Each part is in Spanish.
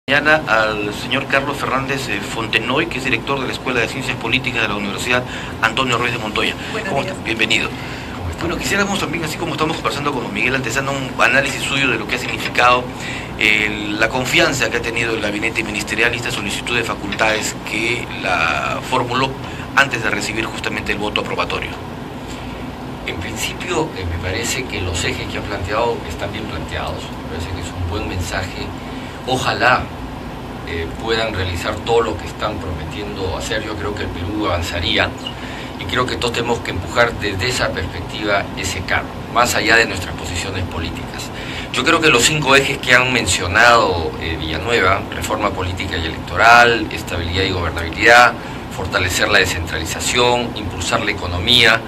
Mañana al señor Carlos Fernández Fontenoy, que es director de la Escuela de Ciencias Políticas de la Universidad Antonio Ruiz de Montoya. ¿Cómo está? Bienvenido. Bueno, quisiéramos también, así como estamos conversando con don Miguel Antezana, un análisis suyo de lo que ha significado la confianza que ha tenido el gabinete ministerial y esta solicitud de facultades que la formuló antes de recibir justamente el voto aprobatorio. En principio, me parece que los ejes que ha planteado están bien planteados. Me parece que es un buen mensaje. Ojalá puedan realizar todo lo que están prometiendo hacer. Yo creo que el Perú avanzaría y creo que todos tenemos que empujar desde esa perspectiva ese cambio, más allá de nuestras posiciones políticas. Yo creo que los 5 ejes que han mencionado Villanueva: reforma política y electoral, estabilidad y gobernabilidad, fortalecer la descentralización, impulsar la economía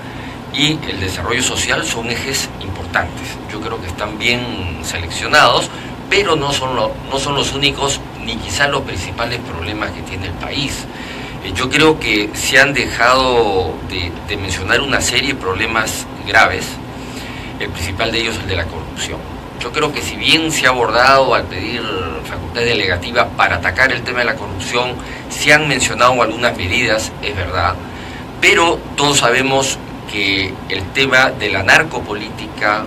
y el desarrollo social, son ejes importantes. Yo creo que están bien seleccionados, pero no son los únicos ni quizás los principales problemas que tiene el país. Yo creo que se han dejado de mencionar una serie de problemas graves. El principal de ellos es el de la corrupción. Yo creo que si bien se ha abordado al pedir facultad delegativa para atacar el tema de la corrupción, se han mencionado algunas medidas, es verdad, pero todos sabemos que el tema de la narcopolítica,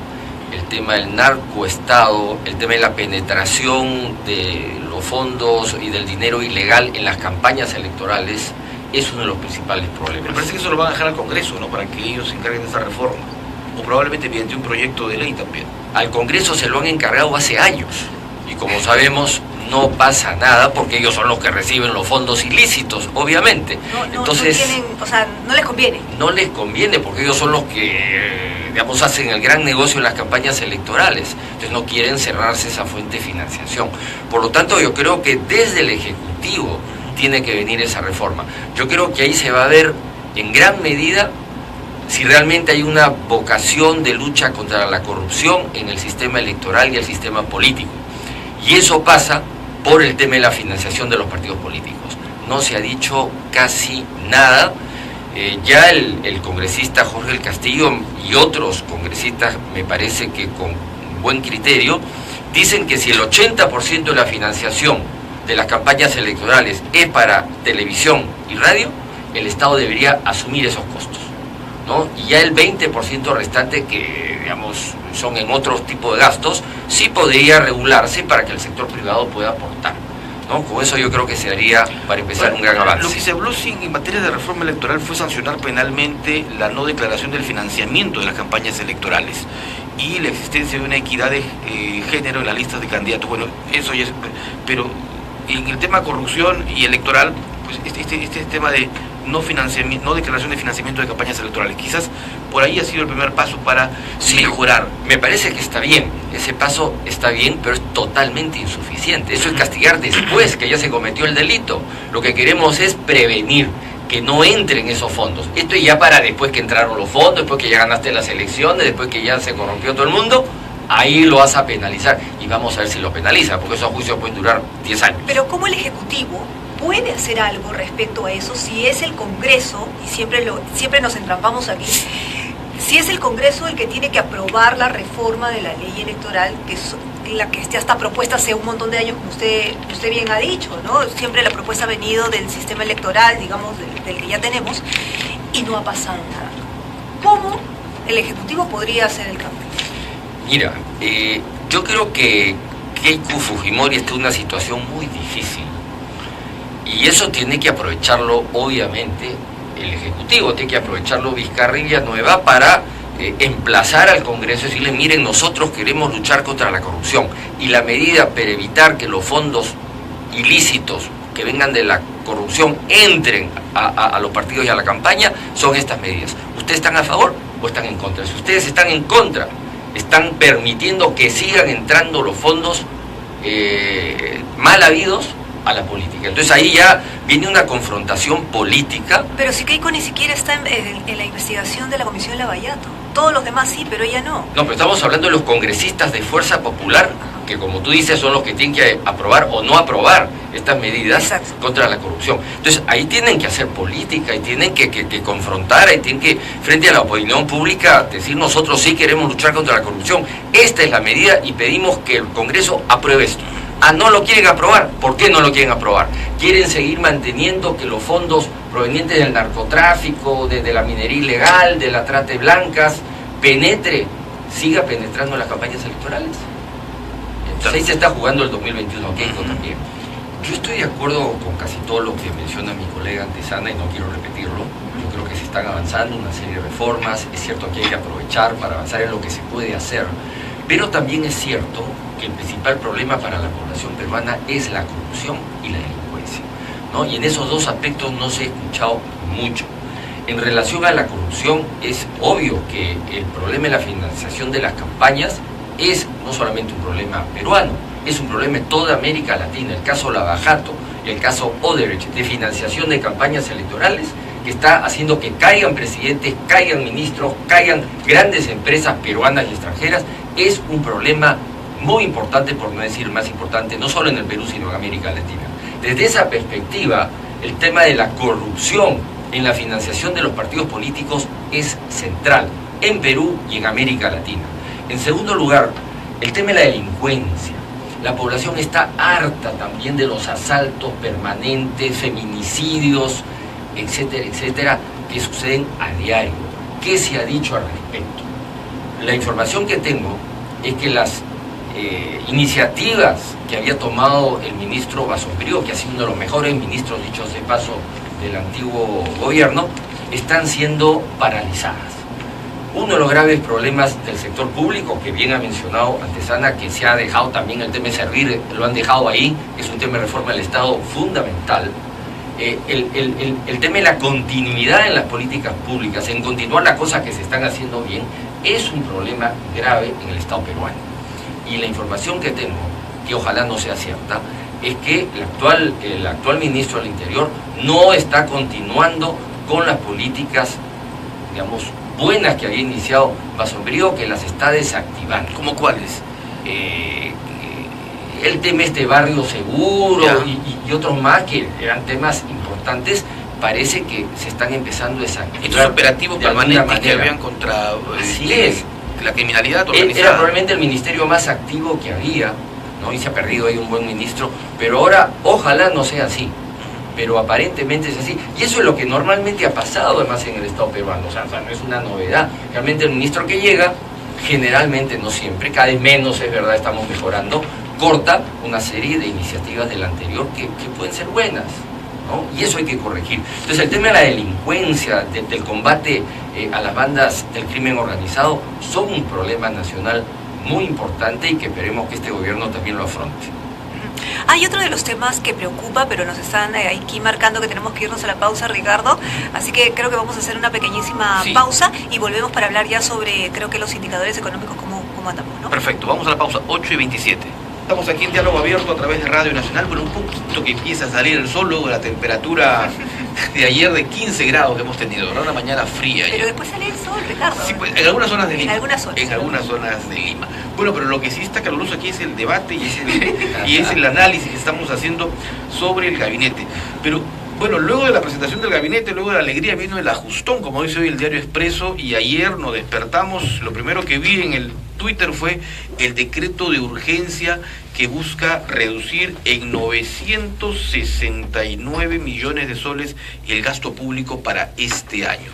el tema del narcoestado, el tema de la penetración de los fondos y del dinero ilegal en las campañas electorales es uno de los principales problemas. Me parece que eso lo van a dejar al Congreso, ¿no?, para que ellos se encarguen de esa reforma, o probablemente mediante un proyecto de ley también. Al Congreso se lo han encargado hace años y, como sabemos, no pasa nada porque ellos son los que reciben los fondos ilícitos, obviamente. Entonces, no les conviene. No les conviene porque ellos son los que, digamos, hacen el gran negocio en las campañas electorales. Entonces no quieren cerrarse esa fuente de financiación. Por lo tanto, yo creo que desde el Ejecutivo tiene que venir esa reforma. Yo creo que ahí se va a ver en gran medida si realmente hay una vocación de lucha contra la corrupción en el sistema electoral y el sistema político. Y eso pasa por el tema de la financiación de los partidos políticos. No se ha dicho casi nada. Ya el congresista Jorge del Castillo y otros congresistas, me parece que con buen criterio, dicen que si el 80% de la financiación de las campañas electorales es para televisión y radio, el Estado debería asumir esos costos, ¿no? Y ya el 20% restante, que digamos son en otros tipos de gastos, sí podría regularse para que el sector privado pueda aportar, ¿no? Con eso yo creo que se haría, para empezar, un gran avance. Lo que se habló en materia de reforma electoral fue sancionar penalmente la no declaración del financiamiento de las campañas electorales y la existencia de una equidad de género en las listas de candidatos. Bueno, eso ya es, pero en el tema corrupción y electoral, pues este tema de no declaración de financiamiento de campañas electorales, quizás por ahí ha sido el primer paso para mejorar. Me parece que está bien, ese paso está bien, pero es totalmente insuficiente. Eso es castigar después que ya se cometió el delito. Lo que queremos es prevenir que no entren esos fondos. Esto ya para después que entraron los fondos, después que ya ganaste las elecciones, después que ya se corrompió todo el mundo, ahí lo vas a penalizar. Y vamos a ver si lo penaliza, porque esos juicios pueden durar 10 años. Pero ¿cómo el Ejecutivo puede hacer algo respecto a eso si es el Congreso, y siempre nos entrampamos aquí, si es el Congreso el que tiene que aprobar la reforma de la ley electoral, que es la que ya está propuesta hace un montón de años, como usted bien ha dicho, ¿no? Siempre la propuesta ha venido del sistema electoral, digamos, del que ya tenemos, y no ha pasado nada. ¿Cómo el Ejecutivo podría hacer el cambio? Mira, yo creo que Keiko Fujimori está en una situación muy difícil. Y eso tiene que aprovecharlo, obviamente, el Ejecutivo, tiene que aprovecharlo Vizcarra y Villanueva para emplazar al Congreso y decirle: miren, nosotros queremos luchar contra la corrupción y la medida para evitar que los fondos ilícitos que vengan de la corrupción entren a los partidos y a la campaña son estas medidas. ¿Ustedes están a favor o están en contra? Si ustedes están en contra, están permitiendo que sigan entrando los fondos mal habidos a la política. Entonces ahí ya viene una confrontación política. Pero si Keiko ni siquiera está en la investigación de la Comisión Lavallato. Todos los demás sí, pero ella no. No, pero estamos hablando de los congresistas de Fuerza Popular, que, como tú dices, son los que tienen que aprobar o no aprobar estas medidas. Exacto. Contra la corrupción. Entonces ahí tienen que hacer política y tienen que confrontar, y tienen que, frente a la opinión pública, decir: nosotros sí queremos luchar contra la corrupción, esta es la medida y pedimos que el Congreso apruebe esto. no lo quieren aprobar. ¿Por qué no lo quieren aprobar? Quieren seguir manteniendo que los fondos provenientes del narcotráfico, de la minería ilegal, de la trata de blancas, siga penetrando en las campañas electorales. Entonces ahí se está jugando el 2021, Keiko también. Yo estoy de acuerdo con casi todo lo que menciona mi colega Antesana y no quiero repetirlo. Yo creo que se están avanzando una serie de reformas. Es cierto que hay que aprovechar para avanzar en lo que se puede hacer, pero también es cierto que el principal problema para la población peruana es la corrupción y la delincuencia, ¿no? Y en esos dos aspectos no se ha escuchado mucho. En relación a la corrupción, es obvio que el problema de la financiación de las campañas es no solamente un problema peruano, es un problema de toda América Latina. El caso Lavajato, el caso Odebrecht, de financiación de campañas electorales, que está haciendo que caigan presidentes, caigan ministros, caigan grandes empresas peruanas y extranjeras, es un problema muy importante, por no decir más importante, no solo en el Perú, sino en América Latina. Desde esa perspectiva, el tema de la corrupción en la financiación de los partidos políticos es central en Perú y en América Latina. En segundo lugar, el tema de la delincuencia. La población está harta también de los asaltos permanentes, feminicidios, etcétera, etcétera, que suceden a diario. ¿Qué se ha dicho al respecto? La información que tengo es que las iniciativas que había tomado el ministro Basombrío, que ha sido uno de los mejores ministros, dichos de paso, del antiguo gobierno, están siendo paralizadas. Uno de los graves problemas del sector público, que bien ha mencionado Antesana, que se ha dejado también el tema de servir, lo han dejado ahí, es un tema de reforma del Estado fundamental. El tema de la continuidad en las políticas públicas, en continuar las cosas que se están haciendo bien, es un problema grave en el Estado peruano. Y la información que tengo, que ojalá no sea cierta, es que el actual ministro del Interior no está continuando con las políticas, digamos, buenas que había iniciado Basombrío, que las está desactivando. ¿Cómo cuáles? El tema barrio seguro y otros más que eran temas importantes, parece que se están empezando a desactivar. Estos operativos permanentes que habían contra la criminalidad organizada. Era probablemente el ministerio más activo que había, ¿no? Y se ha perdido ahí un buen ministro, pero ahora ojalá no sea así, pero aparentemente es así, y eso es lo que normalmente ha pasado además en el Estado peruano, o sea, no es una novedad. Realmente el ministro que llega, generalmente, no siempre, cada vez menos, es verdad, estamos mejorando, corta una serie de iniciativas del anterior que pueden ser buenas, ¿no? Y eso hay que corregir. Entonces el tema de la delincuencia, del combate a las bandas del crimen organizado, son un problema nacional muy importante y que esperemos que este gobierno también lo afronte. Hay otro de los temas que preocupa, pero nos están aquí marcando que tenemos que irnos a la pausa, Ricardo, así que creo que vamos a hacer una pequeñísima pausa y volvemos para hablar ya sobre, creo que los indicadores económicos, cómo andamos, ¿no? Perfecto, vamos a la pausa, 8:27. Estamos aquí en Diálogo Abierto a través de Radio Nacional, pero un poquito que empieza a salir el sol luego de la temperatura de ayer de 15 grados que hemos tenido, ¿verdad? Una mañana fría. Pero después sale el sol, Ricardo. Sí, pues, en algunas zonas de Lima. En algunas zonas de Lima. Bueno, pero lo que sí está caluroso aquí es el debate y es el análisis que estamos haciendo sobre el gabinete. Pero bueno, luego de la presentación del gabinete, luego de la alegría, vino el ajustón, como dice hoy el diario Expreso, y ayer nos despertamos, lo primero que vi en el Twitter fue el decreto de urgencia que busca reducir en 969 millones de soles el gasto público para este año.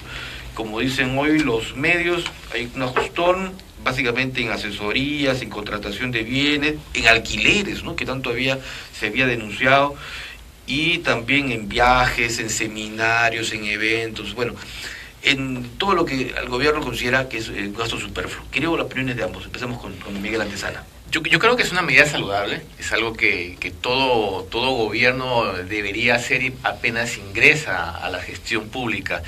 Como dicen hoy los medios, hay un ajustón básicamente en asesorías, en contratación de bienes, en alquileres, ¿no?, que tanto se había denunciado, y también en viajes, en seminarios, en eventos, bueno, en todo lo que el gobierno considera que es gasto superfluo. Quiero las opiniones de ambos. Empezamos con Miguel Antesana. Yo creo que es una medida saludable, es algo que todo gobierno debería hacer apenas ingresa a la gestión pública.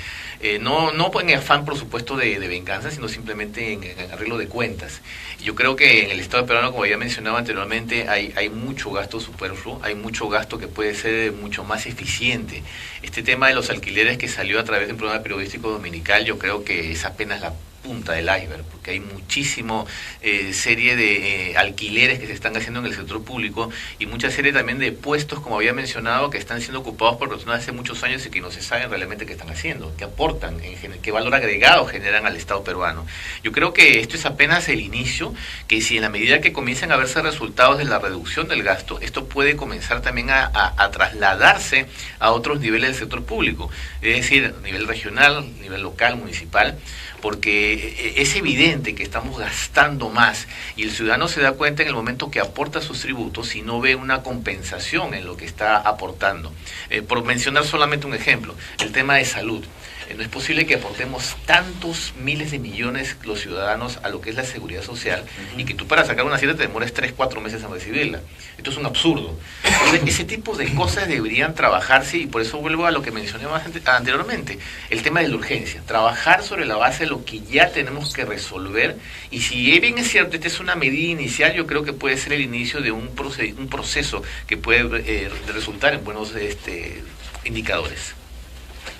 No en afán, por supuesto, de venganza, sino simplemente en arreglo de cuentas. Yo creo que en el Estado peruano, como ya mencionaba anteriormente, hay mucho gasto superfluo, hay mucho gasto que puede ser mucho más eficiente. Este tema de los alquileres que salió a través de un programa periodístico dominical, yo creo que es apenas punta del iceberg, porque hay muchísimo serie de alquileres que se están haciendo en el sector público y mucha serie también de puestos, como había mencionado, que están siendo ocupados por personas hace muchos años y que no se saben realmente qué están haciendo, qué aportan, qué valor agregado generan al Estado peruano. Yo creo que esto es apenas el inicio, que si en la medida que comiencen a verse resultados de la reducción del gasto, esto puede comenzar también a trasladarse a otros niveles del sector público, es decir, a nivel regional, nivel local, municipal, porque es evidente que estamos gastando más y el ciudadano se da cuenta en el momento que aporta sus tributos y no ve una compensación en lo que está aportando. Por mencionar solamente un ejemplo, el tema de salud. No es posible que aportemos tantos miles de millones los ciudadanos a lo que es la seguridad social y que tú para sacar una cita te demores 3-4 meses en recibirla. Esto es un absurdo. Entonces, ese tipo de cosas deberían trabajarse y por eso vuelvo a lo que mencioné más anteriormente, el tema de la urgencia. Trabajar sobre la base de lo que ya tenemos que resolver y si bien es cierto, esta es una medida inicial, yo creo que puede ser el inicio de un proceso que puede resultar en buenos indicadores.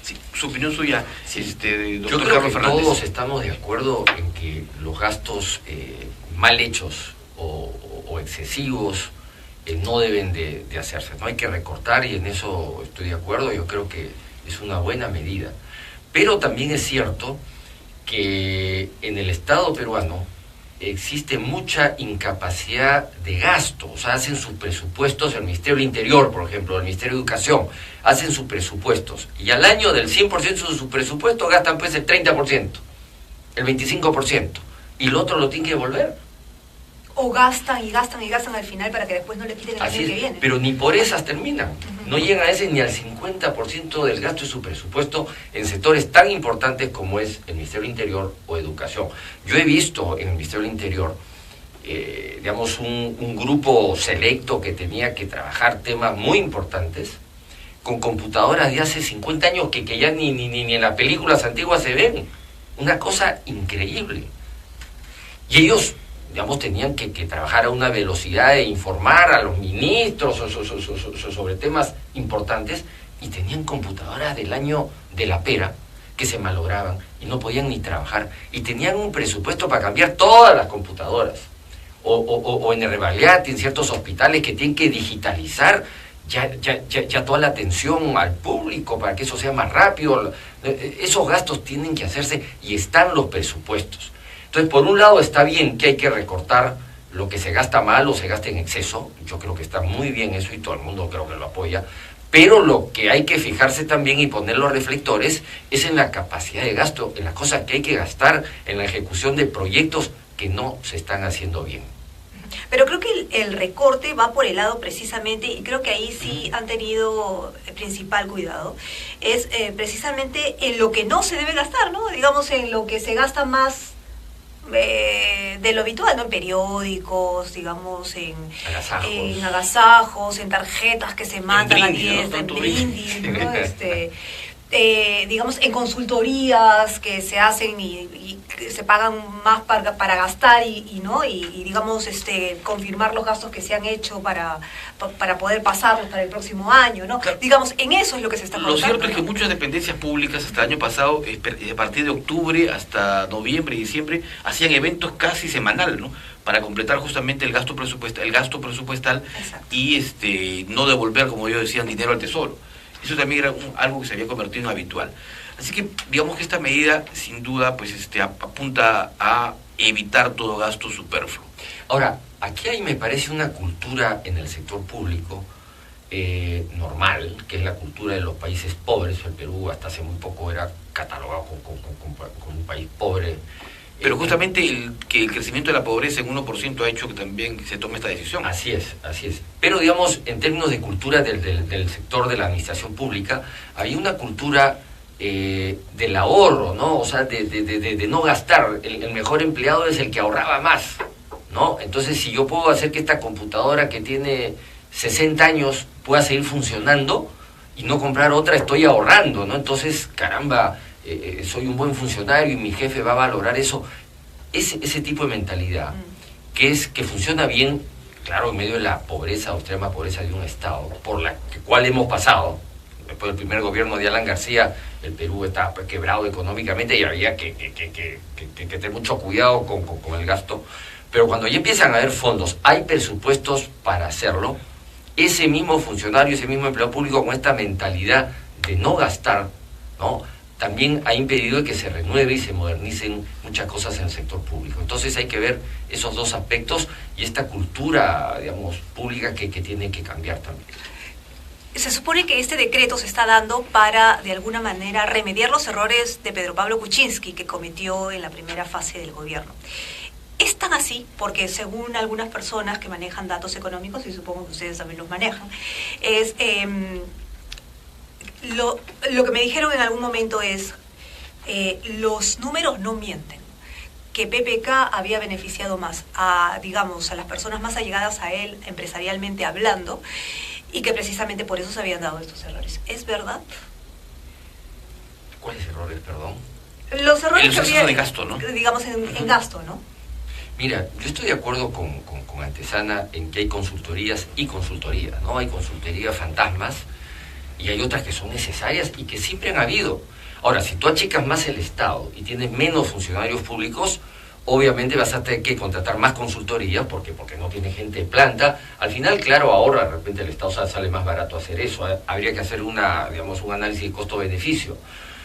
Sí, su opinión suya, doctor Yo creo Carlos que Fernández. todos estamos de acuerdo en que los gastos mal hechos o excesivos no deben de hacerse. No hay que recortar y en eso estoy de acuerdo, yo creo que es una buena medida. Pero también es cierto que en el Estado peruano existe mucha incapacidad de gasto, o sea, hacen sus presupuestos, el Ministerio del Interior, por ejemplo, el Ministerio de Educación, hacen sus presupuestos, y al año del 100% de su presupuesto gastan pues el 30%, el 25%, y el otro lo tienen que devolver. O gastan y gastan y gastan al final para que después no le quiten el año que viene. Pero ni por esas terminan, no llegan a ese ni al 50% del gasto de su presupuesto en sectores tan importantes como es el Ministerio del Interior o Educación. Yo he visto en el Ministerio del Interior, digamos, un grupo selecto que tenía que trabajar temas muy importantes, con computadoras de hace 50 años que ya ni en las películas antiguas se ven. Una cosa increíble. Y ellos, digamos, tenían que trabajar a una velocidad de informar a los ministros sobre temas importantes y tenían computadoras del año de la pera que se malograban y no podían ni trabajar y tenían un presupuesto para cambiar todas las computadoras o en el Rebagliati, en ciertos hospitales que tienen que digitalizar ya toda la atención al público para que eso sea más rápido. Esos gastos tienen que hacerse y están los presupuestos. Entonces, por un lado está bien que hay que recortar lo que se gasta mal o se gasta en exceso, yo creo que está muy bien eso y todo el mundo creo que lo apoya, pero lo que hay que fijarse también y poner los reflectores es en la capacidad de gasto, en las cosas que hay que gastar, en la ejecución de proyectos que no se están haciendo bien. Pero creo que el recorte va por el lado precisamente, y creo que ahí sí han tenido el principal cuidado, es precisamente en lo que no se debe gastar, ¿no? Digamos, en lo que se gasta más de lo habitual, ¿no? En periódicos, digamos, en agasajos, en tarjetas que se mandan a dieta, en brindis, ¿no? Digamos, en consultorías que se hacen y se pagan más para gastar y digamos, confirmar los gastos que se han hecho para poder pasarlos para el próximo año, ¿no? Claro. Digamos, en eso es lo que se está Lo cierto es que muchas dependencias públicas hasta el año pasado, a partir de octubre hasta noviembre y diciembre, hacían eventos casi semanal, ¿no? Para completar justamente el gasto presupuestal y no devolver, como ellos decían, dinero al tesoro. Eso también era algo que se había convertido en habitual. Así que digamos que esta medida sin duda pues apunta a evitar todo gasto superfluo. Ahora, aquí hay, me parece, una cultura en el sector público normal, que es la cultura de los países pobres. El Perú hasta hace muy poco era catalogado como un país pobre. Pero justamente el crecimiento de la pobreza en 1% ha hecho que también se tome esta decisión. Así es. Pero digamos, en términos de cultura del sector de la administración pública, había una cultura del ahorro, ¿no? O sea, de no gastar. El mejor empleado es el que ahorraba más, ¿no? Entonces, si yo puedo hacer que esta computadora que tiene 60 años pueda seguir funcionando y no comprar otra, estoy ahorrando, ¿no? Entonces, caramba, soy un buen funcionario y mi jefe va a valorar eso. Ese tipo de mentalidad que funciona bien, claro, en medio de la pobreza o extrema pobreza de un Estado por la cual hemos pasado, después del primer gobierno de Alan García, el Perú estaba quebrado económicamente y había que tener mucho cuidado con el gasto. Pero cuando ya empiezan a haber fondos, hay presupuestos para hacerlo, ese mismo funcionario, ese mismo empleado público con esta mentalidad de no gastar, ¿no?, también ha impedido que se renueve y se modernicen muchas cosas en el sector público. Entonces hay que ver esos dos aspectos y esta cultura, digamos, pública que tiene que cambiar también. Se supone que este decreto se está dando para, de alguna manera, remediar los errores de Pedro Pablo Kuczynski que cometió en la primera fase del gobierno. Es tan así, porque según algunas personas que manejan datos económicos, y supongo que ustedes también los manejan, es... Lo que me dijeron en algún momento es, los números no mienten, que PPK había beneficiado más a, digamos, a las personas más allegadas a él, empresarialmente hablando, y que precisamente por eso se habían dado estos errores. ¿Es verdad? ¿Cuáles errores, perdón? Los errores que había, de gasto, ¿no? Digamos, en gasto, ¿no? Mira, yo estoy de acuerdo con Antesana en que hay consultorías y consultorías, ¿no? Hay consultorías fantasmas, y hay otras que son necesarias y que siempre han habido. Ahora, si tú achicas más el Estado y tienes menos funcionarios públicos, obviamente vas a tener que contratar más consultorías porque no tiene gente de planta. Al final, claro, ahora de repente el Estado sale más barato hacer eso. Habría que hacer un análisis de costo-beneficio.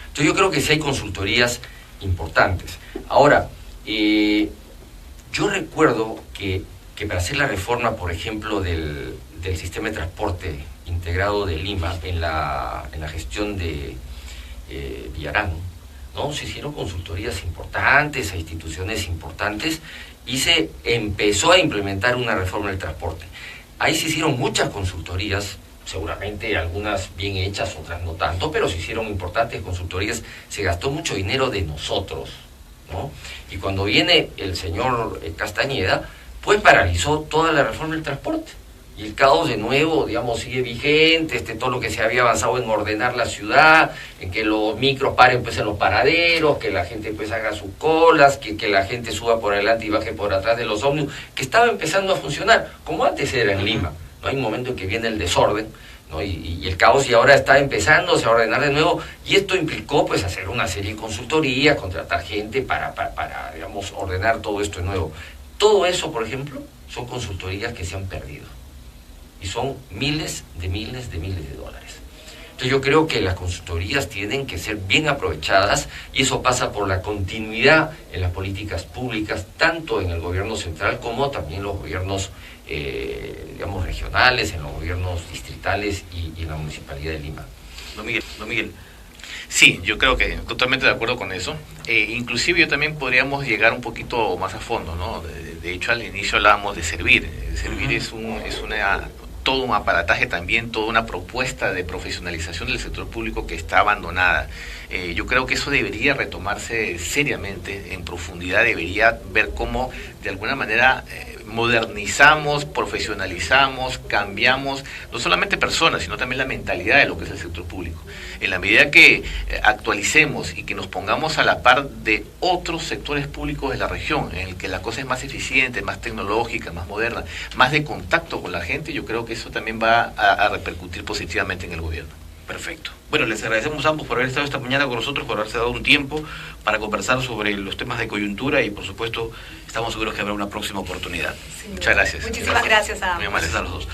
Entonces yo creo que sí hay consultorías importantes. Ahora, yo recuerdo que para hacer la reforma, por ejemplo, del sistema de transporte integrado de Lima en la gestión de Villarán, ¿no?, se hicieron consultorías importantes a instituciones importantes y se empezó a implementar una reforma del transporte. Ahí se hicieron muchas consultorías, seguramente algunas bien hechas, otras no tanto, pero se hicieron importantes consultorías, se gastó mucho dinero de nosotros, ¿no? Y cuando viene el señor Castañeda, pues paralizó toda la reforma del transporte. Y el caos de nuevo, digamos, sigue vigente, todo lo que se había avanzado en ordenar la ciudad, en que los micros paren pues en los paraderos, que la gente pues haga sus colas, que la gente suba por adelante y baje por atrás de los ómnibus, que estaba empezando a funcionar, como antes era en Lima, ¿no? Hay un momento en que viene el desorden, ¿no? y el caos, y ahora está empezándose a ordenar de nuevo, y esto implicó pues hacer una serie de consultorías, contratar gente para digamos, ordenar todo esto de nuevo. Todo eso, por ejemplo, son consultorías que se han perdido. Y son miles de dólares. Entonces yo creo que las consultorías tienen que ser bien aprovechadas y eso pasa por la continuidad en las políticas públicas, tanto en el gobierno central como también en los gobiernos, digamos, regionales, en los gobiernos distritales y en la Municipalidad de Lima. Don Miguel. Sí, yo creo que totalmente de acuerdo con eso. Inclusive yo también podríamos llegar un poquito más a fondo, ¿no? De hecho, al inicio hablábamos de Servir. Servir es todo un aparataje también, toda una propuesta de profesionalización del sector público que está abandonada. Yo creo que eso debería retomarse seriamente, en profundidad, debería ver cómo de alguna manera modernizamos, profesionalizamos, cambiamos, no solamente personas, sino también la mentalidad de lo que es el sector público. En la medida que actualicemos y que nos pongamos a la par de otros sectores públicos de la región, en el que la cosa es más eficiente, más tecnológica, más moderna, más de contacto con la gente, yo creo que eso también va a repercutir positivamente en el gobierno. Perfecto. Bueno, les agradecemos a ambos por haber estado esta mañana con nosotros, por haberse dado un tiempo para conversar sobre los temas de coyuntura y, por supuesto, estamos seguros que habrá una próxima oportunidad. Sí. Muchas gracias. Muchísimas gracias a ambos. Muy amables a los dos.